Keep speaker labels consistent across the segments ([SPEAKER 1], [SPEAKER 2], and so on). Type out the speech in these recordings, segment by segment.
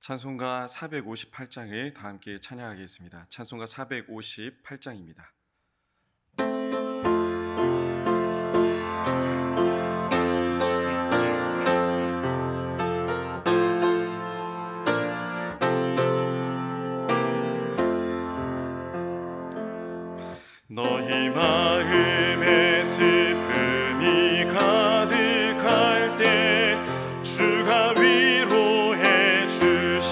[SPEAKER 1] 찬송가 458장을 다 함께 찬양하겠습니다. 찬송가 458장입니다. 너희 마음에 슬픔이 가득할 때 주가 위로해 주시리라.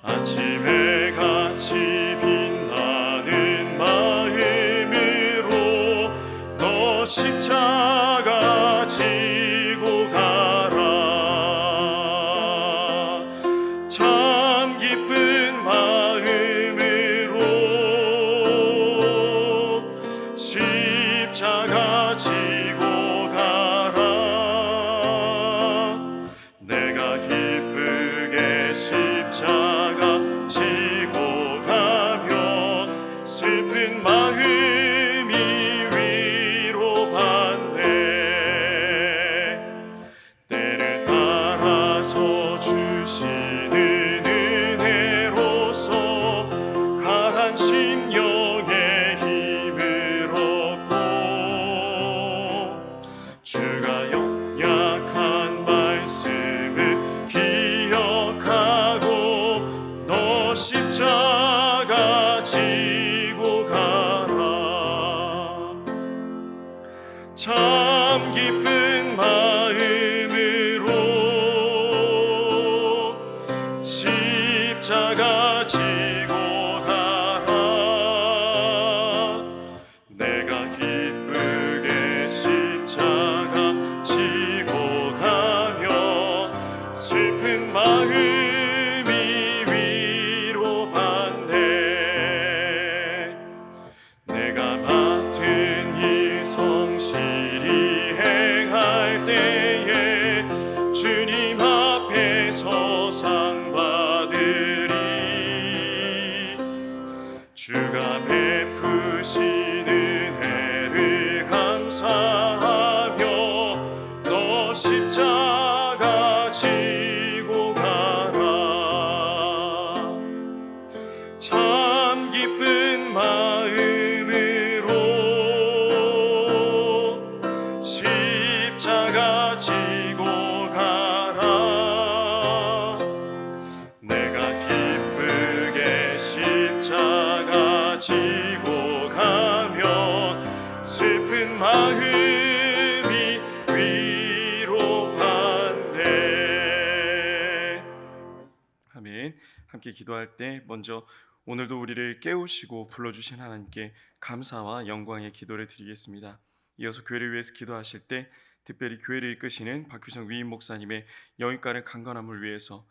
[SPEAKER 1] 아침에 같이 빛나는 마음으로 너 십자가 지고 가라. 참 기쁜 마음으로 십자가 지고 가라. 내가 기쁘게 십자가 지고 가며 슬픈 마음이 위로받네. 때를 따라서 주시는 은혜로서 강한 심령의 힘을 얻고 주가 연약한 말씀을 기억하고 너 십자가 지고 가라. 참 기쁜 마음으로 십자가 지고 가라. 내가 기쁘게 십자가 지고 가며 슬픈 마음이 위로받네. 내가 맡은 일 성실히 행할 때에 주님 앞에서 상 받으리. 주가 베푸신 은혜를 감사하며 너 십자가 지고 가라. 참 기쁜 마음으로 십자가 지고 가라. 내가 기쁘게 십자가 지고 가며 슬픈 마음이 위로받네. 아멘. 함께 기도할 때 먼저 오늘도 우리를 깨우시고 불러주신 하나님께 감사와 영광의 기도를 드리겠습니다. 이어서 교회를 위해서 기도하실 때 특별히 교회를 이끄시는 박규성 위임 목사님의 영육간의 강건함을 위해서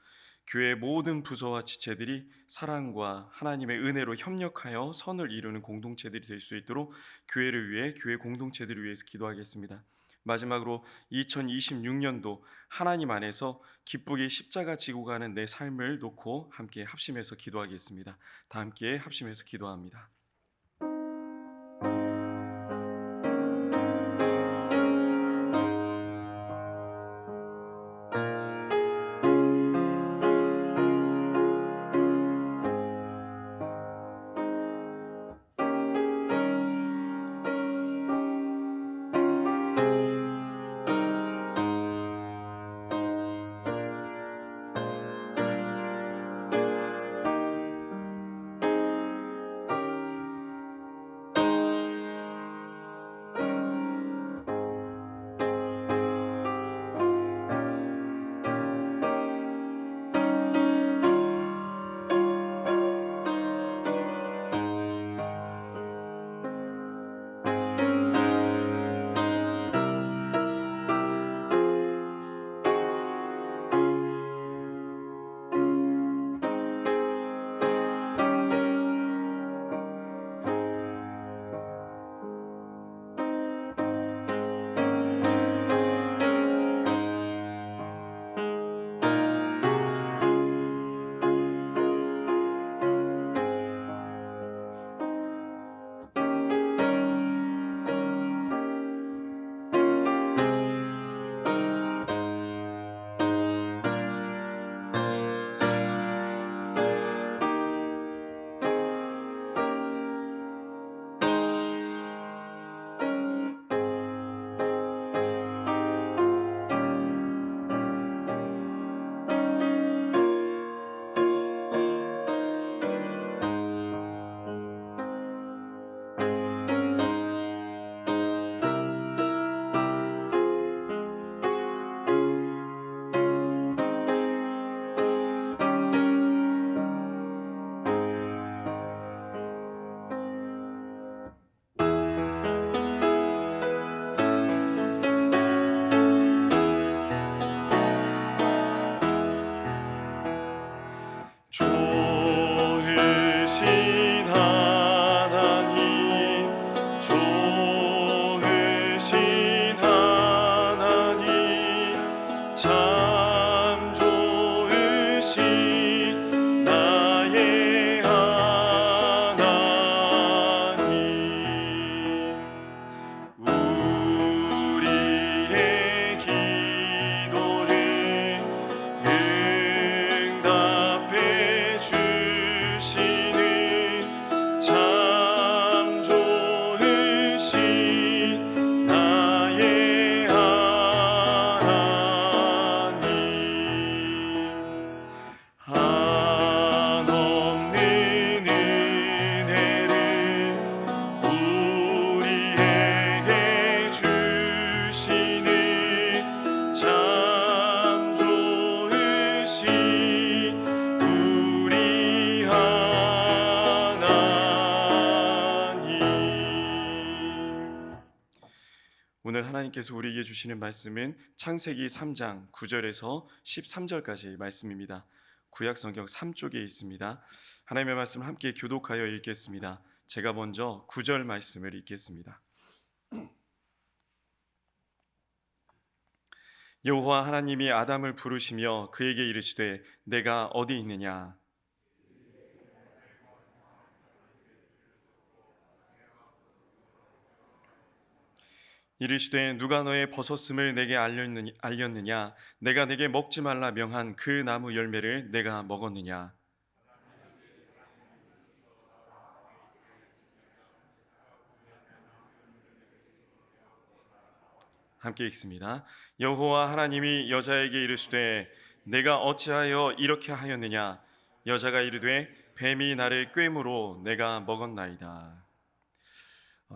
[SPEAKER 1] 교회의 모든 부서와 지체들이 사랑과 하나님의 은혜로 협력하여 선을 이루는 공동체들이 될 수 있도록 교회를 위해, 교회 공동체들을 위해서 기도하겠습니다. 마지막으로 2026년도 하나님 안에서 기쁘게 십자가 지고 가는 내 삶을 놓고 함께 합심해서 기도하겠습니다. 다 함께 합심해서 기도합니다. 오늘 하나님께서 우리에게 주시는 말씀은 창세기 3장 9절에서 13절까지 말씀입니다. 구약 성경 3쪽에 있습니다. 하나님의 말씀을 함께 교독하여 읽겠습니다. 제가 먼저 9절 말씀을 읽겠습니다. 여호와 하나님이 아담을 부르시며 그에게 이르시되 내가 어디 있느냐. 이르시되 누가 너의 벗었음을 내게 알렸느냐. 내가 내게 먹지 말라 명한 그 나무 열매를 내가 먹었느냐. 함께 읽습니다. 여호와 하나님이 여자에게 이르시되 내가 어찌하여 이렇게 하였느냐. 여자가 이르되 뱀이 나를 꾀므로 내가 먹었나이다.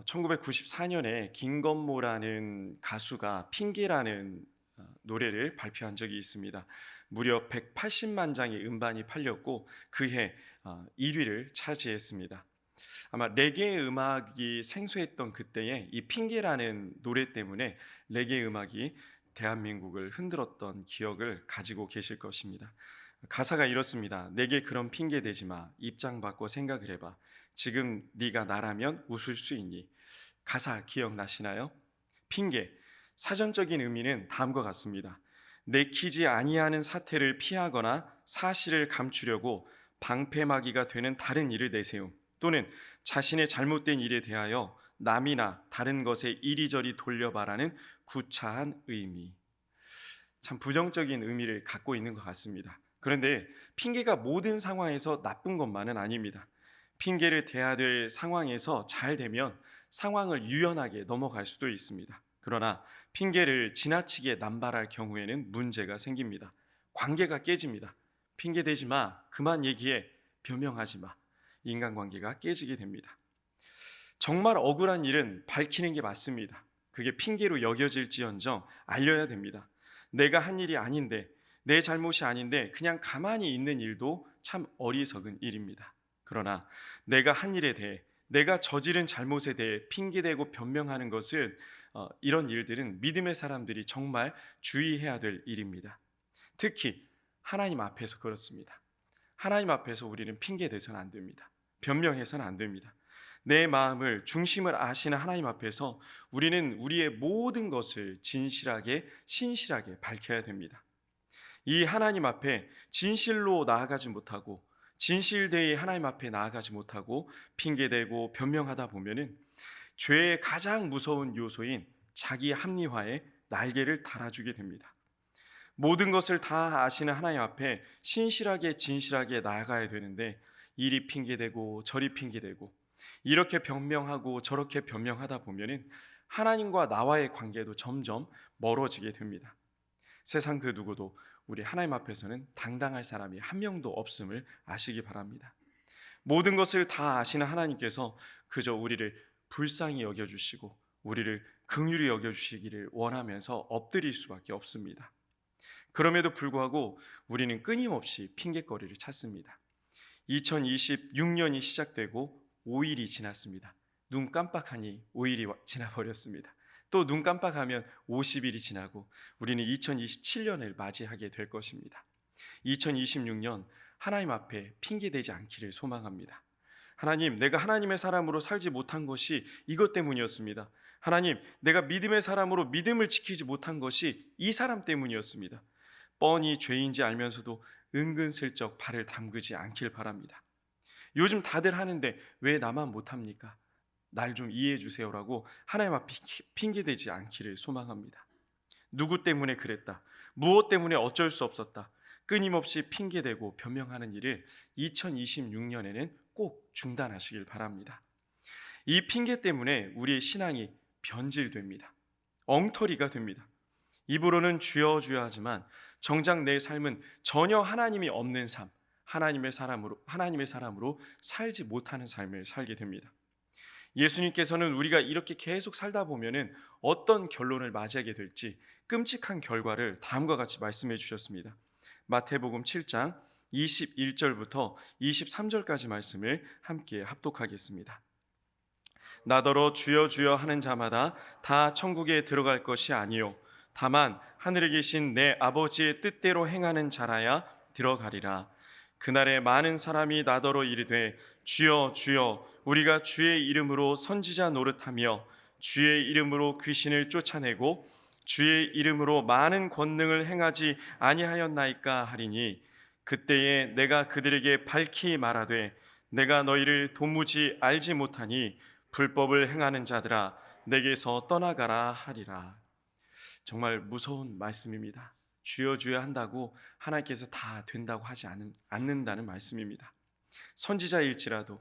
[SPEAKER 1] 1994년에 김건모라는 가수가 핑계라는 노래를 발표한 적이 있습니다. 무려 180만 장의 음반이 팔렸고 그해 1위를 차지했습니다. 아마 레게 음악이 생소했던 그때에 이 핑계라는 노래 때문에 레게 음악이 대한민국을 흔들었던 기억을 가지고 계실 것입니다. 가사가 이렇습니다. 내게 그런 핑계 대지 마. 입장 바꿔 생각을 해봐. 지금 네가 나라면 웃을 수 있니? 가사 기억나시나요? 핑계. 사전적인 의미는 다음과 같습니다. 내키지 아니하는 사태를 피하거나 사실을 감추려고 방패막이가 되는 다른 일을 내세움, 또는 자신의 잘못된 일에 대하여 남이나 다른 것에 이리저리 돌려바라는 구차한 의미. 참 부정적인 의미를 갖고 있는 것 같습니다. 그런데 핑계가 모든 상황에서 나쁜 것만은 아닙니다. 핑계를 대야 될 상황에서 잘 되면 상황을 유연하게 넘어갈 수도 있습니다. 그러나 핑계를 지나치게 남발할 경우에는 문제가 생깁니다. 관계가 깨집니다. 핑계 대지 마, 그만 얘기해, 변명하지 마. 인간관계가 깨지게 됩니다. 정말 억울한 일은 밝히는 게 맞습니다. 그게 핑계로 여겨질지언정 알려야 됩니다. 내가 한 일이 아닌데, 내 잘못이 아닌데 그냥 가만히 있는 일도 참 어리석은 일입니다. 그러나 내가 한 일에 대해, 내가 저지른 잘못에 대해 핑계대고 변명하는 것을 이런 일들은 믿음의 사람들이 정말 주의해야 될 일입니다. 특히 하나님 앞에서 그렇습니다. 하나님 앞에서 우리는 핑계대서는 안 됩니다. 변명해서는 안 됩니다. 내 마음을, 중심을 아시는 하나님 앞에서 우리는 우리의 모든 것을 진실하게, 신실하게 밝혀야 됩니다. 이 하나님 앞에 진실로 나아가지 못하고, 진실되이 하나님 앞에 나아가지 못하고 핑계대고 변명하다 보면은 죄의 가장 무서운 요소인 자기 합리화에 날개를 달아주게 됩니다. 모든 것을 다 아시는 하나님 앞에 신실하게, 진실하게 나아가야 되는데 이리 핑계대고 저리 핑계대고 이렇게 변명하고 저렇게 변명하다 보면은 하나님과 나와의 관계도 점점 멀어지게 됩니다. 세상 그 누구도 우리 하나님 앞에서는 당당할 사람이 한 명도 없음을 아시기 바랍니다. 모든 것을 다 아시는 하나님께서 그저 우리를 불쌍히 여겨주시고 우리를 긍휼히 여겨주시기를 원하면서 엎드릴 수밖에 없습니다. 그럼에도 불구하고 우리는 끊임없이 핑계거리를 찾습니다. 2026년이 시작되고 5일이 지났습니다. 눈 깜빡하니 5일이 지나버렸습니다. 또 눈 깜빡하면 50일이 지나고 우리는 2027년을 맞이하게 될 것입니다. 2026년 하나님 앞에 핑계대지 않기를 소망합니다. 하나님, 내가 하나님의 사람으로 살지 못한 것이 이것 때문이었습니다. 하나님, 내가 믿음의 사람으로 믿음을 지키지 못한 것이 이 사람 때문이었습니다. 뻔히 죄인지 알면서도 은근슬쩍 발을 담그지 않길 바랍니다. 요즘 다들 하는데 왜 나만 못합니까? 날 좀 이해해 주세요라고 하나님 앞에 핑계대지 않기를 소망합니다. 누구 때문에 그랬다, 무엇 때문에 어쩔 수 없었다, 끊임없이 핑계대고 변명하는 일을 2026년에는 꼭 중단하시길 바랍니다. 이 핑계 때문에 우리의 신앙이 변질됩니다. 엉터리가 됩니다. 입으로는 주여 주여 하지만 정작 내 삶은 전혀 하나님이 없는 삶, 하나님의 사람으로 살지 못하는 삶을 살게 됩니다. 예수님께서는 우리가 이렇게 계속 살다 보면은 어떤 결론을 맞이하게 될지 끔찍한 결과를 다음과 같이 말씀해 주셨습니다. 마태복음 7장 21절부터 23절까지 말씀을 함께 합독하겠습니다. 나더러 주여 주여 하는 자마다 다 천국에 들어갈 것이 아니요 다만 하늘에 계신 내 아버지의 뜻대로 행하는 자라야 들어가리라. 그날에 많은 사람이 나더러 이르되 주여 주여 우리가 주의 이름으로 선지자 노릇하며 주의 이름으로 귀신을 쫓아내고 주의 이름으로 많은 권능을 행하지 아니하였나이까 하리니 그때에 내가 그들에게 밝히 말하되 내가 너희를 도무지 알지 못하니 불법을 행하는 자들아 내게서 떠나가라 하리라. 정말 무서운 말씀입니다. 주여 주여 한다고 하나님께서 다 된다고 하지 않는다는 말씀입니다. 선지자일지라도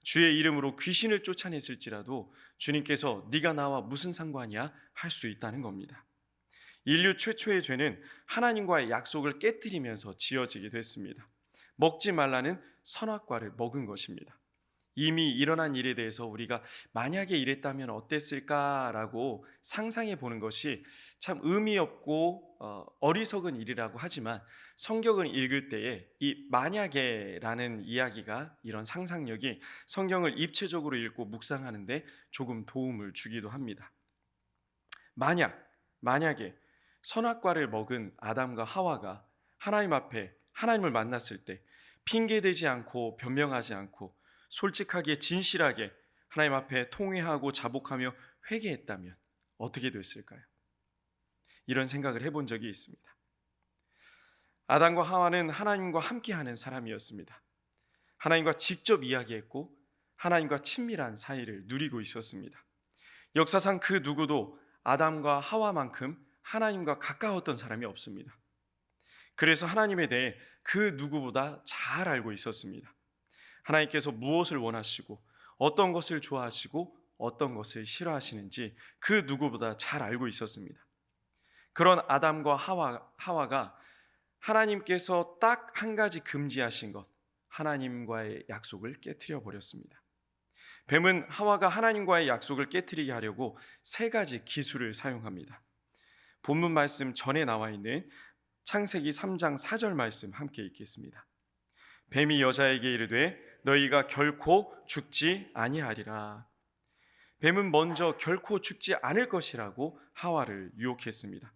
[SPEAKER 1] 주의 이름으로 귀신을 쫓아냈을지라도 주님께서 네가 나와 무슨 상관이야 할 수 있다는 겁니다. 인류 최초의 죄는 하나님과의 약속을 깨뜨리면서 지어지게 됐습니다. 먹지 말라는 선악과를 먹은 것입니다. 이미 일어난 일에 대해서 우리가 만약에 이랬다면 어땠을까라고 상상해 보는 것이 참 의미 없고 어리석은 일이라고 하지만 성경을 읽을 때에 이 만약에라는 이야기가 이런 상상력이 성경을 입체적으로 읽고 묵상하는데 조금 도움을 주기도 합니다. 만약에 선악과를 먹은 아담과 하와가 하나님 앞에 하나님을 만났을 때 핑계대지 않고 변명하지 않고 솔직하게 진실하게 하나님 앞에 통회하고 자복하며 회개했다면 어떻게 됐을까요? 이런 생각을 해본 적이 있습니다. 아담과 하와는 하나님과 함께하는 사람이었습니다. 하나님과 직접 이야기했고 하나님과 친밀한 사이를 누리고 있었습니다. 역사상 그 누구도 아담과 하와만큼 하나님과 가까웠던 사람이 없습니다. 그래서 하나님에 대해 그 누구보다 잘 알고 있었습니다. 하나님께서 무엇을 원하시고 어떤 것을 좋아하시고 어떤 것을 싫어하시는지 그 누구보다 잘 알고 있었습니다. 그런 아담과 하와가 하나님께서 딱 한 가지 금지하신 것, 하나님과의 약속을 깨트려 버렸습니다. 뱀은 하와가 하나님과의 약속을 깨트리게 하려고 세 가지 기술을 사용합니다. 본문 말씀 전에 나와 있는 창세기 3장 4절 말씀 함께 읽겠습니다. 뱀이 여자에게 이르되 너희가 결코 죽지 아니하리라. 뱀은 먼저 결코 죽지 않을 것이라고 하와를 유혹했습니다.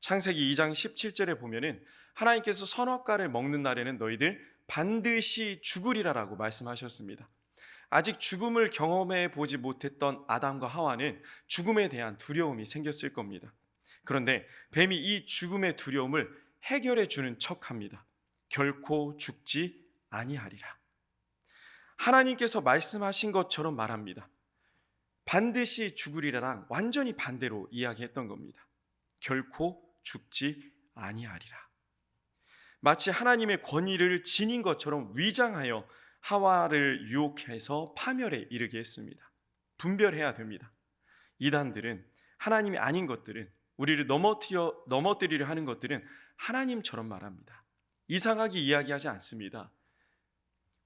[SPEAKER 1] 창세기 2장 17절에 보면은 하나님께서 선악과를 먹는 날에는 너희들 반드시 죽으리라라고 말씀하셨습니다. 아직 죽음을 경험해 보지 못했던 아담과 하와는 죽음에 대한 두려움이 생겼을 겁니다. 그런데 뱀이 이 죽음의 두려움을 해결해 주는 척합니다. 결코 죽지 아니하리라. 하나님께서 말씀하신 것처럼 말합니다. 반드시 죽으리라랑 완전히 반대로 이야기했던 겁니다. 결코 죽지 아니하리라. 마치 하나님의 권위를 지닌 것처럼 위장하여 하와를 유혹해서 파멸에 이르게 했습니다. 분별해야 됩니다. 이단들은 하나님이 아닌 것들은 우리를 넘어뜨리려 하는 것들은 하나님처럼 말합니다. 이상하게 이야기하지 않습니다.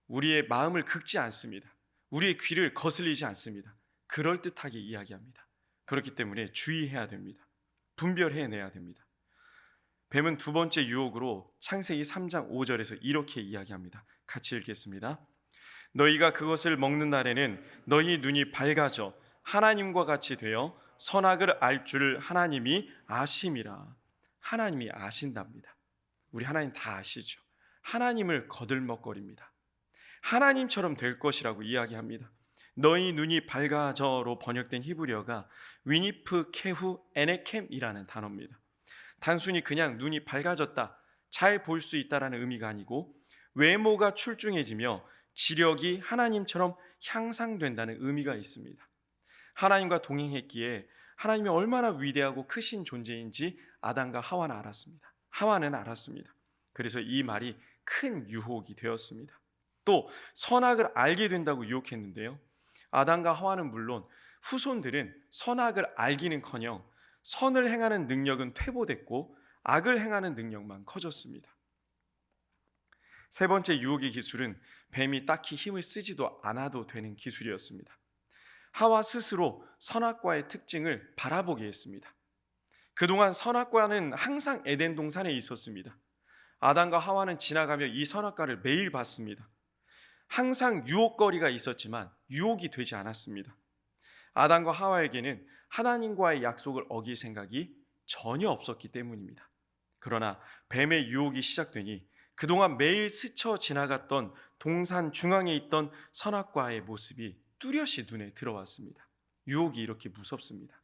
[SPEAKER 1] 우리의 마음을 긁지 않습니다. 우리의 귀를 거슬리지 않습니다. 그럴듯하게 이야기합니다. 그렇기 때문에 주의해야 됩니다. 분별해내야 됩니다. 뱀은 두 번째 유혹으로 창세기 3장 5절에서 이렇게 이야기합니다. 같이 읽겠습니다. 너희가 그것을 먹는 날에는 너희 눈이 밝아져 하나님과 같이 되어 선악을 알 줄을 하나님이 아심이라. 하나님이 아신답니다. 우리 하나님 다 아시죠? 하나님을 거들먹거립니다. 하나님처럼 될 것이라고 이야기합니다. 너희 눈이 밝아져로 번역된 히브리어가 위니프 케후 에네켐이라는 단어입니다. 단순히 그냥 눈이 밝아졌다, 잘 볼 수 있다라는 의미가 아니고 외모가 출중해지며 지력이 하나님처럼 향상된다는 의미가 있습니다. 하나님과 동행했기에 하나님이 얼마나 위대하고 크신 존재인지 아담과 하와는 알았습니다. 그래서 이 말이 큰 유혹이 되었습니다. 또 선악을 알게 된다고 유혹했는데요. 아담과 하와는 물론 후손들은 선악을 알기는커녕 선을 행하는 능력은 퇴보됐고 악을 행하는 능력만 커졌습니다. 세 번째 유혹의 기술은 뱀이 딱히 힘을 쓰지도 않아도 되는 기술이었습니다. 하와 스스로 선악과의 특징을 바라보게 했습니다. 그동안 선악과는 항상 에덴 동산에 있었습니다. 아담과 하와는 지나가며 이 선악과를 매일 봤습니다. 항상 유혹거리가 있었지만 유혹이 되지 않았습니다. 아담과 하와에게는 하나님과의 약속을 어길 생각이 전혀 없었기 때문입니다. 그러나 뱀의 유혹이 시작되니 그동안 매일 스쳐 지나갔던 동산 중앙에 있던 선악과의 모습이 뚜렷이 눈에 들어왔습니다. 유혹이 이렇게 무섭습니다.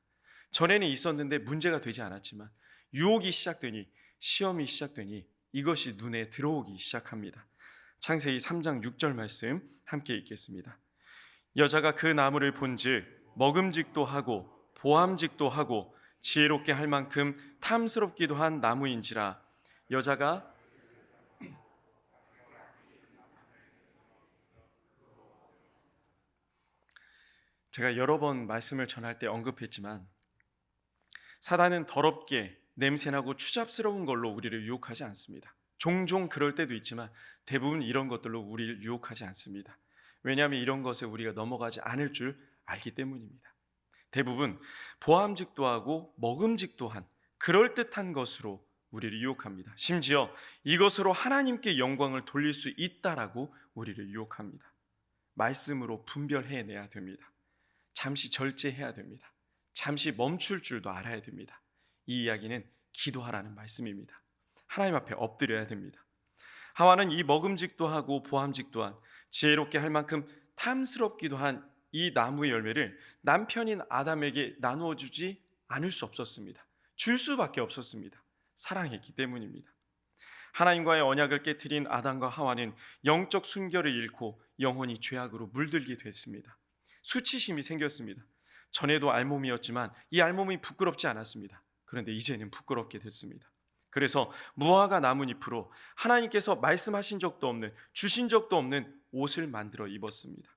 [SPEAKER 1] 전에는 있었는데 문제가 되지 않았지만 유혹이 시작되니, 시험이 시작되니 이것이 눈에 들어오기 시작합니다. 창세기 3장 6절 말씀 함께 읽겠습니다. 여자가 그 나무를 본즉 먹음직도 하고 보암직도 하고 지혜롭게 할 만큼 탐스럽기도 한 나무인지라. 여자가 제가 여러 번 말씀을 전할 때 언급했지만 사단은 더럽게 냄새나고 추잡스러운 걸로 우리를 유혹하지 않습니다. 종종 그럴 때도 있지만 대부분 이런 것들로 우리를 유혹하지 않습니다. 왜냐하면 이런 것에 우리가 넘어가지 않을 줄 알기 때문입니다. 대부분 보암직도 하고 먹음직도 한 그럴듯한 것으로 우리를 유혹합니다. 심지어 이것으로 하나님께 영광을 돌릴 수 있다라고 우리를 유혹합니다. 말씀으로 분별해내야 됩니다. 잠시 절제해야 됩니다. 잠시 멈출 줄도 알아야 됩니다. 이 이야기는 기도하라는 말씀입니다. 하나님 앞에 엎드려야 됩니다. 하와는 이 먹음직도 하고 보암직도 한 지혜롭게 할 만큼 탐스럽기도 한 이 나무의 열매를 남편인 아담에게 나누어 주지 않을 수 없었습니다. 줄 수밖에 없었습니다. 사랑했기 때문입니다. 하나님과의 언약을 깨트린 아담과 하와는 영적 순결을 잃고 영혼이 죄악으로 물들게 됐습니다. 수치심이 생겼습니다. 전에도 알몸이었지만 이 알몸이 부끄럽지 않았습니다. 그런데 이제는 부끄럽게 됐습니다. 그래서 무화과 나뭇잎으로 하나님께서 말씀하신 적도 없는, 주신 적도 없는 옷을 만들어 입었습니다.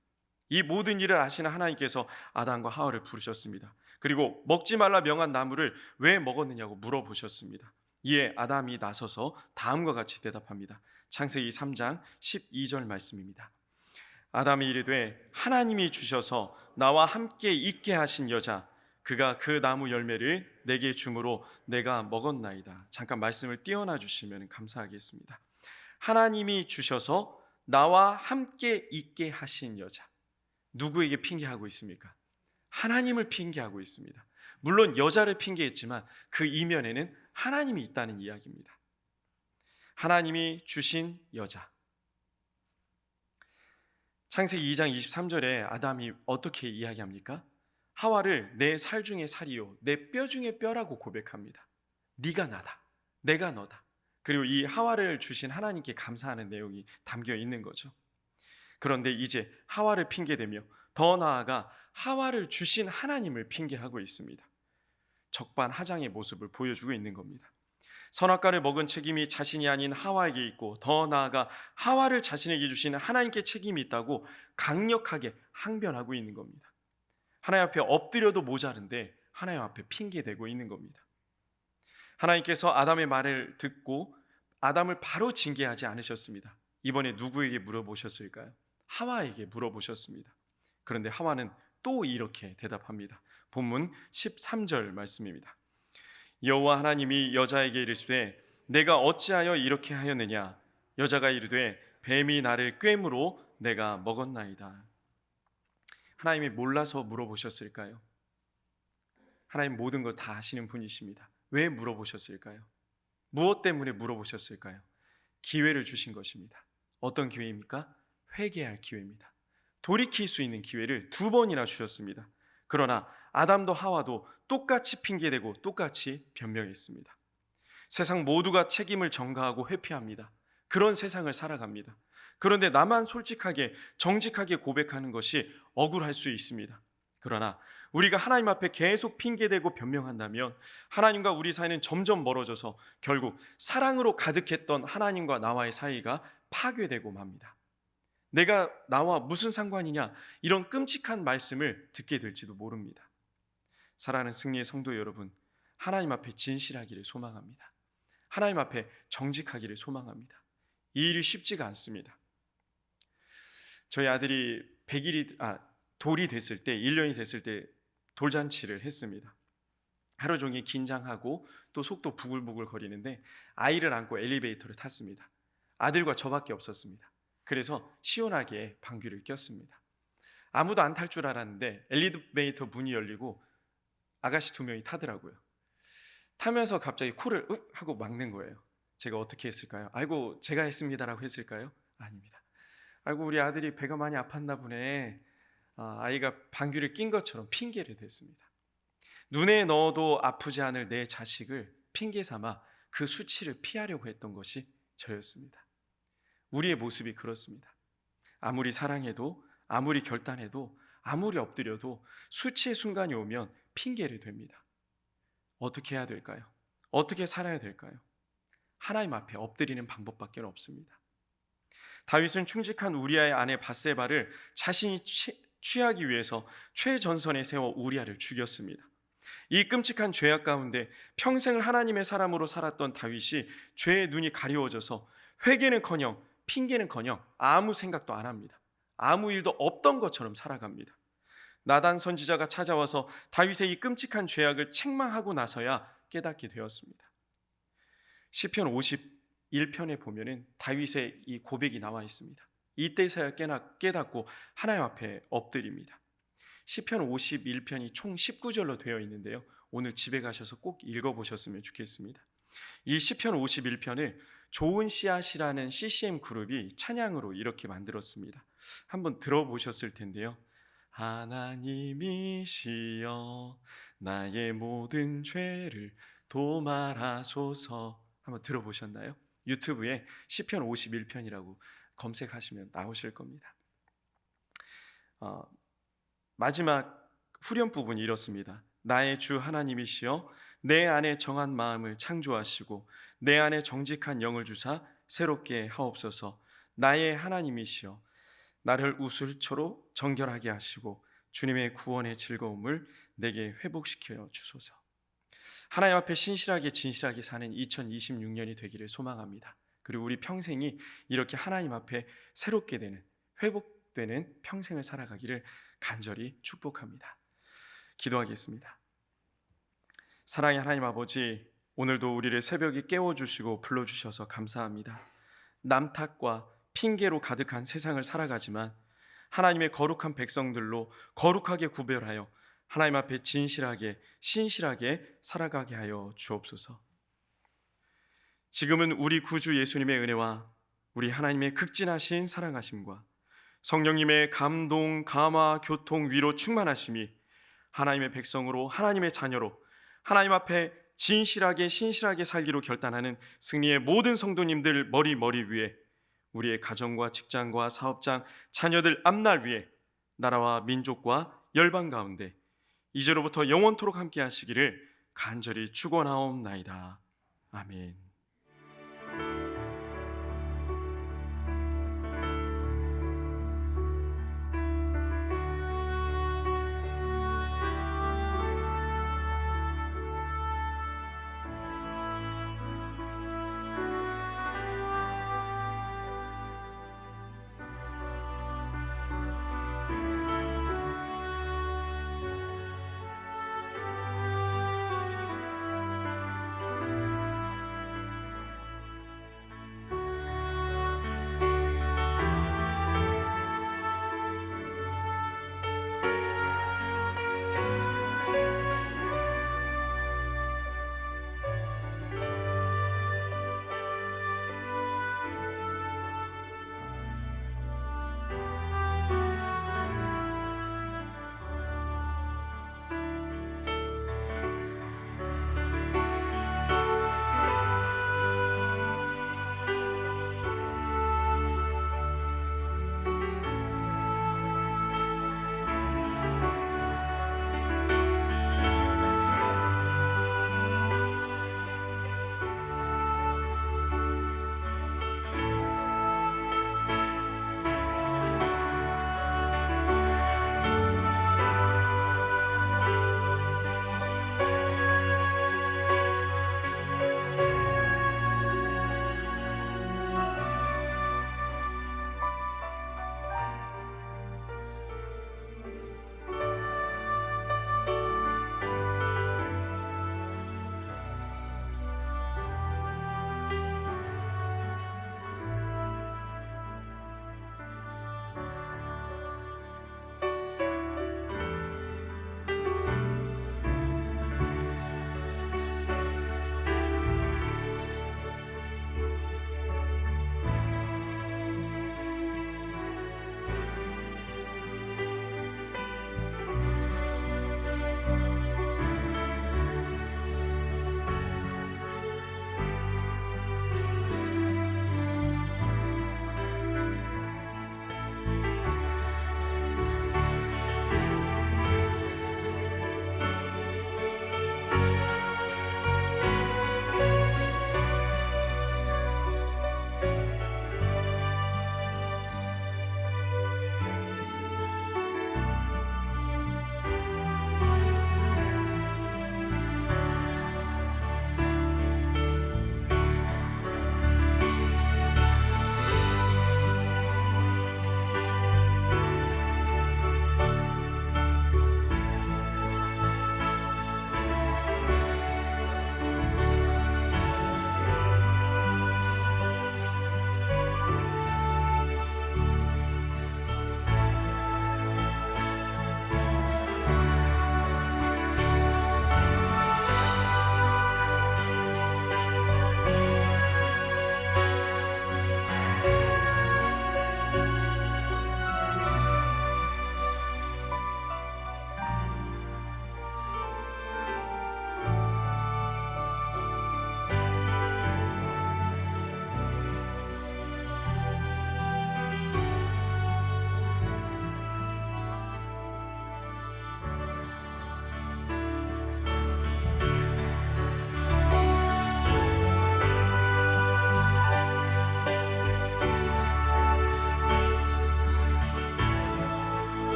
[SPEAKER 1] 이 모든 일을 아시는 하나님께서 아담과 하와를 부르셨습니다. 그리고 먹지 말라 명한 나무를 왜 먹었느냐고 물어보셨습니다. 이에 아담이 나서서 다음과 같이 대답합니다. 창세기 3장 12절 말씀입니다. 아담이 이르되 하나님이 주셔서 나와 함께 있게 하신 여자 그가 그 나무 열매를 내게 주므로 내가 먹었나이다. 잠깐 말씀을 띄어놔 주시면 감사하겠습니다. 하나님이 주셔서 나와 함께 있게 하신 여자, 누구에게 핑계하고 있습니까? 하나님을 핑계하고 있습니다. 물론 여자를 핑계했지만 그 이면에는 하나님이 있다는 이야기입니다. 하나님이 주신 여자. 창세기 2장 23절에 아담이 어떻게 이야기합니까? 하와를 내 살 중에 살이요 내 뼈 중에 뼈라고 고백합니다. 네가 나다, 내가 너다. 그리고 이 하와를 주신 하나님께 감사하는 내용이 담겨 있는 거죠. 그런데 이제 하와를 핑계대며 더 나아가 하와를 주신 하나님을 핑계하고 있습니다. 적반하장의 모습을 보여주고 있는 겁니다. 선악과를 먹은 책임이 자신이 아닌 하와에게 있고 더 나아가 하와를 자신에게 주신 하나님께 책임이 있다고 강력하게 항변하고 있는 겁니다. 하나님 앞에 엎드려도 모자른데 하나님 앞에 핑계대고 있는 겁니다. 하나님께서 아담의 말을 듣고 아담을 바로 징계하지 않으셨습니다. 이번에 누구에게 물어보셨을까요? 하와에게 물어보셨습니다. 그런데 하와는 또 이렇게 대답합니다. 본문 13절 말씀입니다. 여호와 하나님이 여자에게 이르시되 내가 어찌하여 이렇게 하였느냐? 여자가 이르되 뱀이 나를 꿰므로 내가 먹었나이다. 하나님이 몰라서 물어보셨을까요? 하나님 모든 걸 다 아시는 분이십니다. 왜 물어보셨을까요? 무엇 때문에 물어보셨을까요? 기회를 주신 것입니다. 어떤 기회입니까? 회개할 기회입니다. 돌이킬 수 있는 기회를 2번이나 주셨습니다. 그러나 아담도 하와도 똑같이 핑계대고 똑같이 변명했습니다. 세상 모두가 책임을 전가하고 회피합니다. 그런 세상을 살아갑니다. 그런데 나만 솔직하게 정직하게 고백하는 것이 억울할 수 있습니다. 그러나 우리가 하나님 앞에 계속 핑계대고 변명한다면 하나님과 우리 사이는 점점 멀어져서 결국 사랑으로 가득했던 하나님과 나와의 사이가 파괴되고 맙니다. 내가 나와 무슨 상관이냐, 이런 끔찍한 말씀을 듣게 될지도 모릅니다. 사랑하는 승리의 성도 여러분, 하나님 앞에 진실하기를 소망합니다. 하나님 앞에 정직하기를 소망합니다. 이 일이 쉽지가 않습니다. 저희 아들이 돌이 됐을 때, 1년이 됐을 때 돌잔치를 했습니다. 하루 종일 긴장하고 또 속도 부글부글 거리는데 아이를 안고 엘리베이터를 탔습니다. 아들과 저밖에 없었습니다. 그래서 시원하게 방귀를 꼈습니다. 아무도 안 탈 줄 알았는데 엘리베이터 문이 열리고 아가씨 2명이 타더라고요. 타면서 갑자기 코를 윽 하고 막는 거예요. 제가 어떻게 했을까요? 아이고 제가 했습니다라고 했을까요? 아닙니다. 아이고 우리 아들이 배가 많이 아팠나 보네. 아이가 방귀를 낀 것처럼 핑계를 댔습니다. 눈에 넣어도 아프지 않을 내 자식을 핑계 삼아 그 수치를 피하려고 했던 것이 저였습니다. 우리의 모습이 그렇습니다. 아무리 사랑해도, 아무리 결단해도, 아무리 엎드려도 수치의 순간이 오면 핑계를 댑니다. 어떻게 해야 될까요? 어떻게 살아야 될까요? 하나님 앞에 엎드리는 방법밖에 없습니다. 다윗은 충직한 우리아의 아내 밧세바를 자신이 취하기 위해서 최전선에 세워 우리아를 죽였습니다. 이 끔찍한 죄악 가운데 평생을 하나님의 사람으로 살았던 다윗이 죄의 눈이 가리워져서 회개는커녕 핑계는커녕 아무 생각도 안 합니다. 아무 일도 없던 것처럼 살아갑니다. 나단 선지자가 찾아와서 다윗의 이 끔찍한 죄악을 책망하고 나서야 깨닫게 되었습니다. 시편 51편에 보면은 다윗의 이 고백이 나와 있습니다. 이때서야 깨닫고 하나님 앞에 엎드립니다. 시편 51편이 총 19절로 되어 있는데요. 오늘 집에 가셔서 꼭 읽어보셨으면 좋겠습니다. 이 시편 51편을 좋은 씨앗이라는 CCM 그룹이 찬양으로 이렇게 만들었습니다. 한번 들어보셨을 텐데요. 하나님이시여 나의 모든 죄를 도말하소서. 한번 들어보셨나요? 유튜브에 시편 51편이라고 검색하시면 나오실 겁니다. 마지막 후렴 부분이 이렇습니다. 나의 주 하나님이시여 내 안에 정한 마음을 창조하시고 내 안에 정직한 영을 주사 새롭게 하옵소서. 나의 하나님이시여 나를 우슬초로 정결하게 하시고 주님의 구원의 즐거움을 내게 회복시켜 주소서. 하나님 앞에 신실하게 진실하게 사는 2026년이 되기를 소망합니다. 그리고 우리 평생이 이렇게 하나님 앞에 새롭게 되는 회복되는 평생을 살아가기를 간절히 축복합니다. 기도하겠습니다. 사랑의 하나님 아버지, 오늘도 우리를 새벽에 깨워주시고 불러주셔서 감사합니다. 남탓과 핑계로 가득한 세상을 살아가지만 하나님의 거룩한 백성들로 거룩하게 구별하여 하나님 앞에 진실하게 신실하게 살아가게 하여 주옵소서. 지금은 우리 구주 예수님의 은혜와 우리 하나님의 극진하신 사랑하심과 성령님의 감동, 감화, 교통, 위로 충만하심이 하나님의 백성으로 하나님의 자녀로 하나님 앞에 진실하게 신실하게 살기로 결단하는 승리의 모든 성도님들 머리 위에 우리의 가정과 직장과 사업장, 자녀들 앞날 위에 나라와 민족과 열방 가운데 이제로부터 영원토록 함께 하시기를 간절히 축원하옵나이다. 아멘.